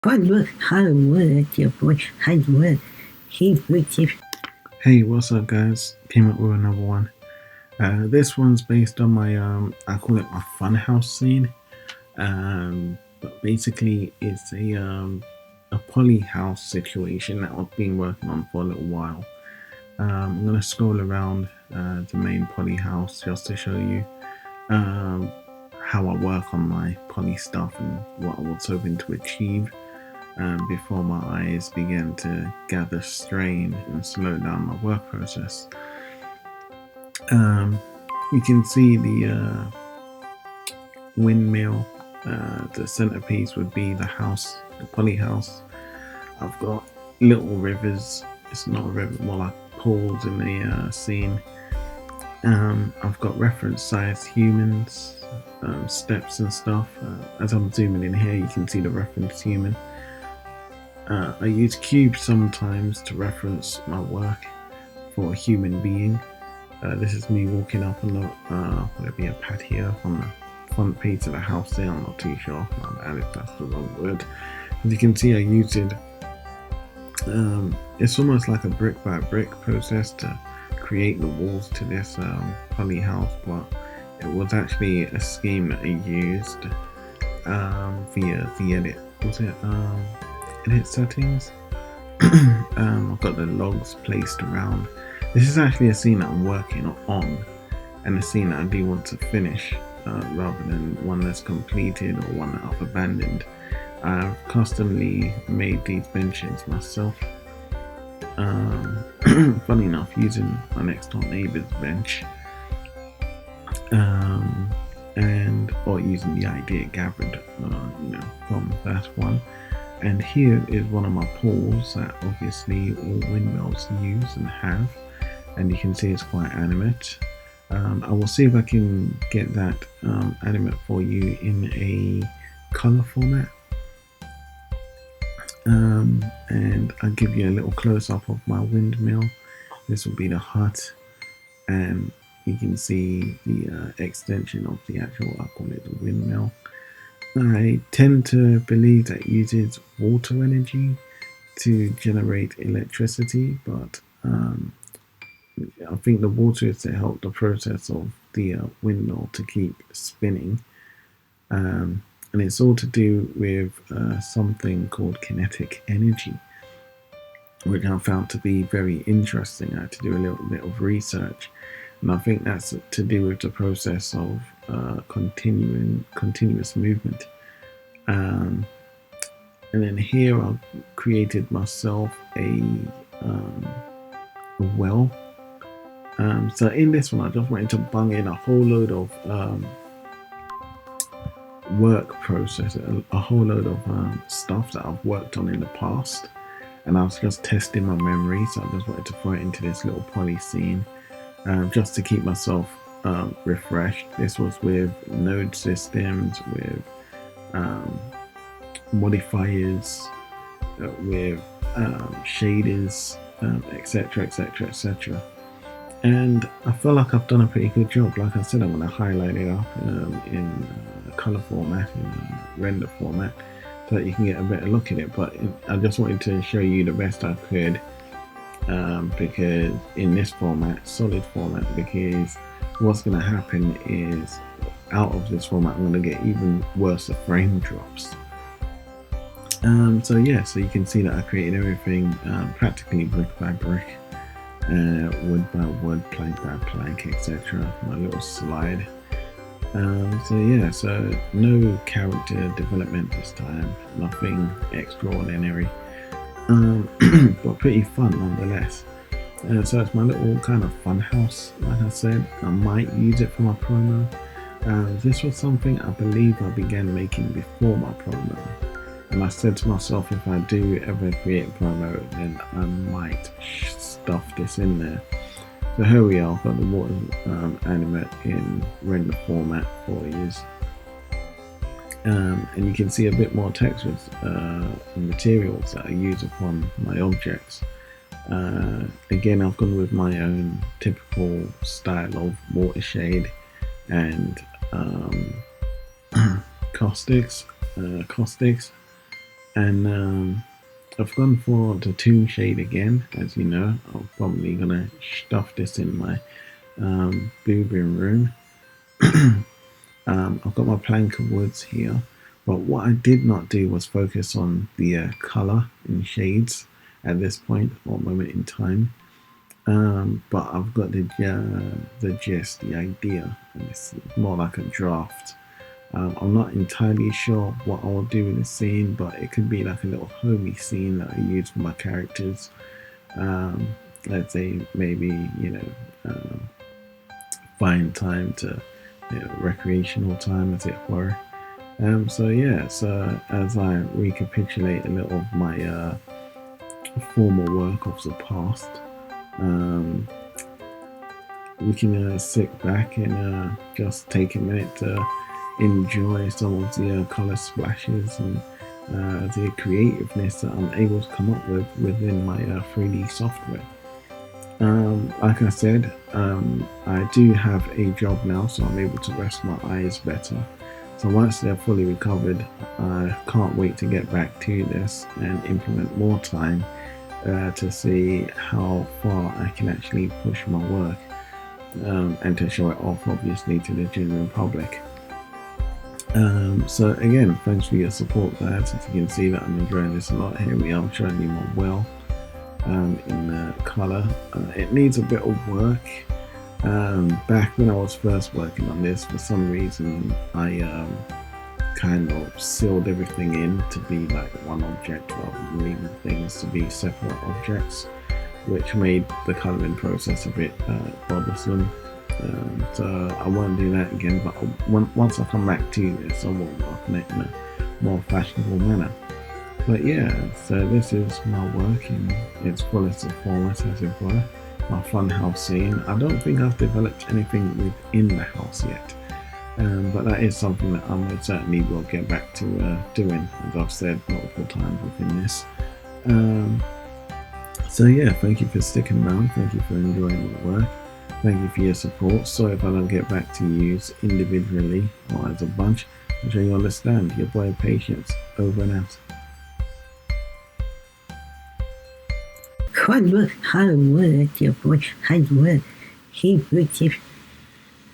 God, look, how to work your boy, how you work. Hey, what's up, guys? Came up with another one. This one's based on my I call it my funhouse scene. But basically, it's a poly house situation that I've been working on for a little while. I'm gonna scroll around the main poly house just to show you how I work on my poly stuff and what I was hoping to achieve before my eyes began to gather strain and slow down my work process. You can see the windmill. The centerpiece would be the house, the poly house. I've got little rivers. It's not a river, more like pools in the scene. I've got reference sized humans, steps and stuff. As I'm zooming in here, you can see the reference human. I use cubes sometimes to reference my work for a human being. This is me walking up on the, would it be a patio on the front piece of the house there? I'm not too sure. If that's the wrong word. As you can see, I used it. It's almost like a brick by brick process to create the walls to this poly house, but it was actually a scheme that I used via the edit. Was it edit settings? I've got the logs placed around. This is actually a scene that I'm working on, and a scene that I do want to finish, rather than one that's completed or one that I've abandoned. I've customly made these benches myself. Funny enough, using my next door neighbour's bench, or using the idea gathered, from that one. And here is one of my pools that obviously all windmills use and have, and you can see it's quite animate. I will see if I can get that animate for you in a color format. And I'll give you a little close-up of my windmill. This will be the hut, and you can see the extension of the actual, I call it the windmill. I tend to believe that it uses water energy to generate electricity, but I think the water is to help the process of the windmill to keep spinning. And it's all to do with something called kinetic energy, which I found to be very interesting. I had to do a little bit of research, and I think that's to do with the process of continuous movement. And then here I've created myself a well. So in this one, I just wanted to bung in a whole load of work process, a whole load of stuff that I've worked on in the past, and I was just testing my memory, so I just wanted to throw it into this little poly scene, just to keep myself refreshed. This was with node systems, with modifiers, with shaders, etc, etc, etc. And I feel like I've done a pretty good job. Like I said, I'm going to highlight it up in color format, in render format, so that you can get a better look at it. But I just wanted to show you the best I could, because in this format, solid format, because what's going to happen is out of this format I'm going to get even worse frame drops. So yeah, so you can see that I created everything practically brick by brick, wood by wood, plank by plank, etc. My little slide. So yeah, so no character development this time, nothing extraordinary, but pretty fun nonetheless. So it's my little kind of fun house. Like I said, I might use it for my promo. This was something I believe I began making before my promo, and I said to myself, if I do ever create a promo, then I might stuff this in there. So here we are, I've got the water animate in render format for you. And you can see a bit more text with materials that I use upon my objects. Again, I've gone with my own typical style of water shade and caustics. And I've gone for the tomb shade again. As you know, I'm probably gonna stuff this in my boobin room. I've got my plank of woods here, but what I did not do was focus on the color and shades at this point or moment in time. But I've got the gist, the idea, and it's more like a draft. I'm not entirely sure what I'll do with the scene, but it could be like a little homey scene that I use for my characters. Um, let's say maybe find time to recreational time, as it were. So yeah, so as I recapitulate a little of my former work of the past, um, we can sit back and just take a minute to enjoy some of the color splashes and the creativeness that I'm able to come up with within my 3D software. Like I said, I do have a job now, so I'm able to rest my eyes better. So once they're fully recovered, I can't wait to get back to this and implement more time to see how far I can actually push my work and to show it off, obviously, to the general public. So again, thanks for your support, guys. As you can see that I'm enjoying this a lot. Here we are, showing you my well in the color. It needs a bit of work. Back when I was first working on this, for some reason I kind of sealed everything in to be like one object rather than leaving things to be separate objects, which made the coloring process a bit bothersome. So I won't do that again, but once I come back to this, I will work on it in a more fashionable manner. But yeah, so this is my work in its fullest format, as it were. My fun house scene. I don't think I've developed anything within the house yet, but that is something that I most certainly will get back to doing, as I've said multiple times within this. So yeah, thank you for sticking around. Thank you for enjoying my work. Thank you for your support. Sorry if I don't get back to you individually or as a bunch. I'm sure you understand. Your boy Patience, over and out. Hard work, your boy, hard work. He puts it